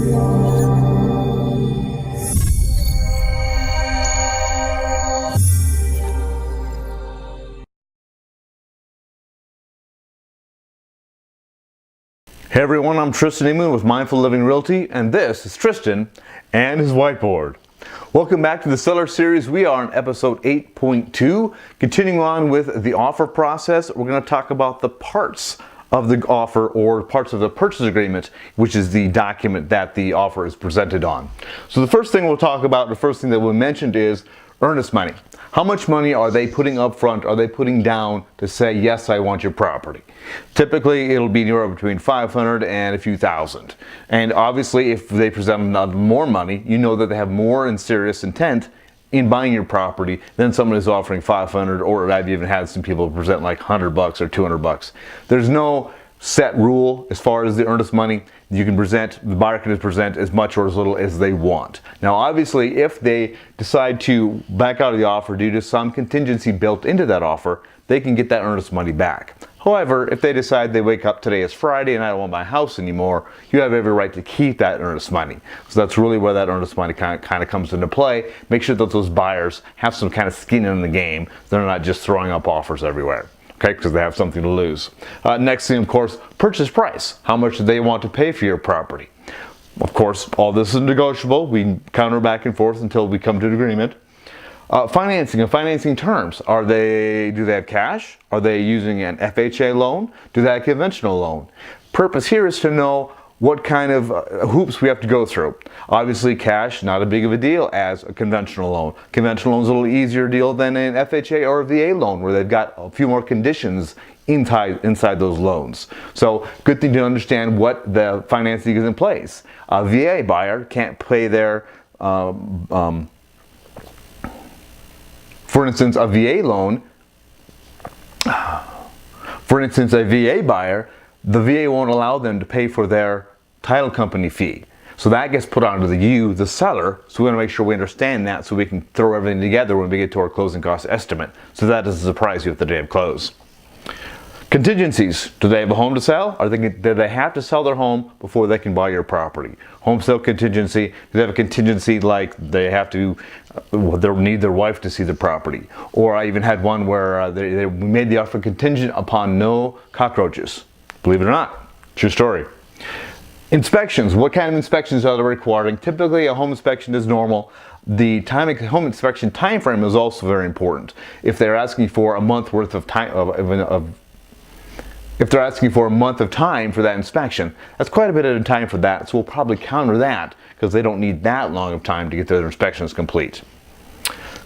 Hey everyone, I'm Tristan Emond with Mindful Living Realty, and this is Tristan and his whiteboard. Welcome back to the Seller Series. We are on episode 8.2. Continuing on with the offer process, we're going to talk about the parts of the offer or parts of the purchase agreement, which is the document that the offer is presented on. So the first thing we'll talk about, the first thing that we mentioned is earnest money. How much money are they putting up front, are they putting down to say, yes, I want your property? Typically, it'll be anywhere between $500 and a few thousand. And obviously, if they present more money, you know that they have more and serious intent in buying your property than someone who's offering $500, or I've even had some people present like $100 or $200. There's no set rule as far as the earnest money. You can present, the buyer can present as much or as little as they want. Now obviously, if they decide to back out of the offer due to some contingency built into that offer, they can get that earnest money back. However, if they decide they wake up today is Friday and I don't want my house anymore, you have every right to keep that earnest money. So that's really where that earnest money kind of comes into play. Make sure that those buyers have some kind of skin in the game. They're not just throwing up offers everywhere. Okay, because they have something to lose. Next thing, of course, purchase price. How much do they want to pay for your property? Of course, all this is negotiable. We counter back and forth until we come to an agreement. Financing and financing terms. Do they have cash? Are they using an FHA loan? Do they have a conventional loan? Purpose here is to know what kind of hoops we have to go through. Obviously, cash, not as big of a deal as a conventional loan. Conventional loan is a little easier deal than an FHA or a VA loan, where they've got a few more conditions inside those loans. So, good thing to understand what the financing is in place. A VA buyer can't pay their, for instance, a VA loan. For instance, a VA buyer, the VA won't allow them to pay for their title company fee. So that gets put onto the seller. So we want to make sure we understand that so we can throw everything together when we get to our closing cost estimate. So that doesn't surprise you at the day of close. Contingencies. Do they have a home to sell? Do they have to sell their home before they can buy your property? Home sale contingency. Do they have a contingency like they have to need their wife to see the property? Or I even had one where we made the offer contingent upon no cockroaches. Believe it or not, true story. Inspections. What kind of inspections are they requiring? Typically, a home inspection is normal. The home inspection time frame is also very important. If they're asking for a month worth of time, if they're asking for a month of time for that inspection, that's quite a bit of time for that. So we'll probably counter that because they don't need that long of time to get their inspections complete.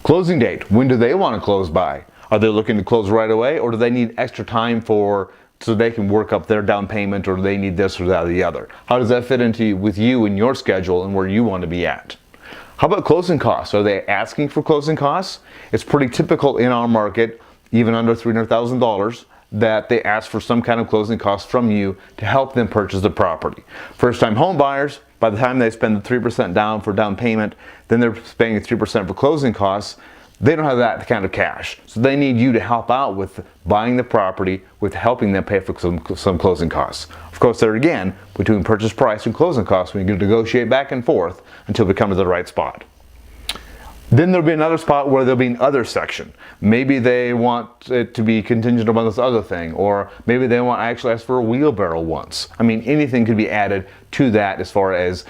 Closing date. When do they want to close by? Are they looking to close right away, or do they need extra time so they can work up their down payment, or they need this or that or the other? How does that fit into with you and your schedule and where you want to be at? How about closing costs? Are they asking for closing costs? It's pretty typical in our market, even under $300,000, that they ask for some kind of closing costs from you to help them purchase the property. First-time home buyers, by the time they spend the 3% down for down payment, then they're paying 3% for closing costs. They don't have that kind of cash. So they need you to help out with buying the property, with helping them pay for some closing costs. Of course, there again, between purchase price and closing costs, we can negotiate back and forth until we come to the right spot. Then there'll be another spot where there'll be an other section. Maybe they want it to be contingent upon this other thing, or maybe they want to actually ask for a wheelbarrow once. I mean, anything could be added to that as far as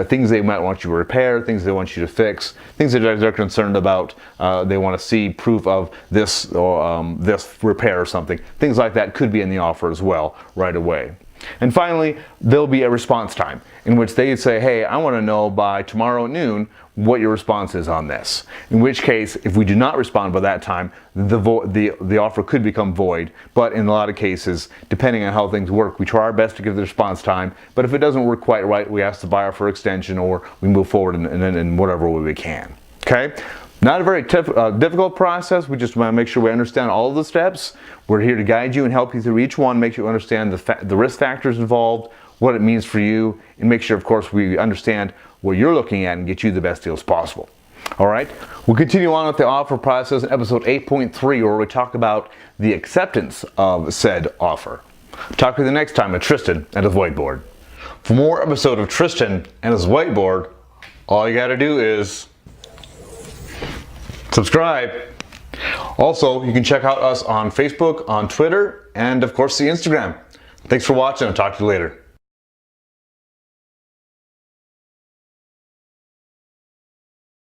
things they might want you to repair, things they want you to fix, things that they're concerned about. They want to see proof of this or this repair or something. Things like that could be in the offer as well right away. And finally, there'll be a response time in which they say, hey, I want to know by tomorrow at noon what your response is on this. In which case, if we do not respond by that time, the offer could become void. But in a lot of cases, depending on how things work, we try our best to give the response time. But if it doesn't work quite right, we ask the buyer for extension, or we move forward in whatever way we can. Okay? Not a very difficult process. We just want to make sure we understand all of the steps. We're here to guide you and help you through each one, make sure you understand the risk factors involved, what it means for you, and make sure, of course, we understand what you're looking at and get you the best deals possible. All right? We'll continue on with the offer process in episode 8.3, where we talk about the acceptance of said offer. Talk to you the next time at Tristan and his Whiteboard. For more episode of Tristan and his whiteboard, all you gotta do is subscribe. Also, you can check out us on Facebook, on Twitter, and of course the Instagram. Thanks for watching. I'll talk to you later.